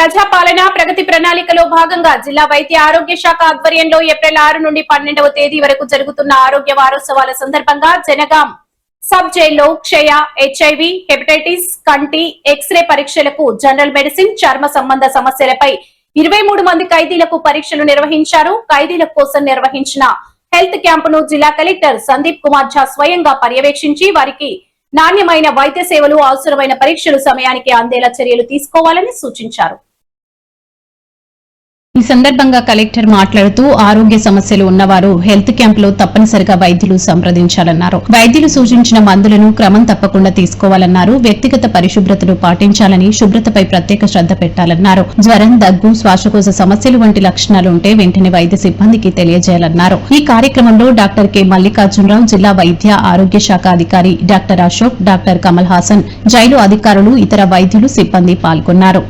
ప్రజాపాలన ప్రగతి ప్రణాళికలో భాగంగా జిల్లా వైద్య ఆరోగ్య శాఖ ఆధ్వర్యంలో ఏప్రిల్ 6 నుండి 12వ తేదీ వరకు జరుగుతున్న ఆరోగ్య వారోత్సవాల సందర్భంగా జనగాం సబ్ జైల్లో క్షయ, హెచ్ఐవి, హెపటైటిస్, కంటి, ఎక్స్రే పరీక్షలకు, జనరల్ మెడిసిన్, చర్మ సంబంధ సమస్యలపై 23 మంది ఖైదీలకు పరీక్షలు నిర్వహించారు. ఖైదీల కోసం నిర్వహించిన హెల్త్ క్యాంపును జిల్లా కలెక్టర్ సందీప్ కుమార్ ఝా స్వయంగా పర్యవేక్షించి వారికి నాణ్యమైన వైద్య సేవలు, అవసరమైన పరీక్షలు సమయానికి అందేలా చర్యలు తీసుకోవాలని సూచించారు. ఈ సందర్భంగా కలెక్టర్ మాట్లాడుతూ ఆరోగ్య సమస్యలు ఉన్నవారు హెల్త్ క్యాంపులో తప్పనిసరిగా వైద్యులు సంప్రదించాలన్నారు. వైద్యులు సూచించిన మందులను క్రమం తప్పకుండా తీసుకోవాలన్నారు. వ్యక్తిగత పరిశుభ్రతను పాటించాలని, శుభ్రతపై ప్రత్యేక శ్రద్ధ పెట్టాలన్నారు. జ్వరం, దగ్గు, శ్వాసకోశ సమస్యలు వంటి లక్షణాలు ఉంటే వెంటనే వైద్య సిబ్బందికి తెలియజేయాలన్నారు. ఈ కార్యక్రమంలో డాక్టర్ కె మల్లికార్జునరావు, జిల్లా వైద్య ఆరోగ్య శాఖ అధికారి doctor Ashok, doctor Kamal Haasan, jail అధికారులు, ఇతర వైద్యులు, సిబ్బంది పాల్గొన్నారు.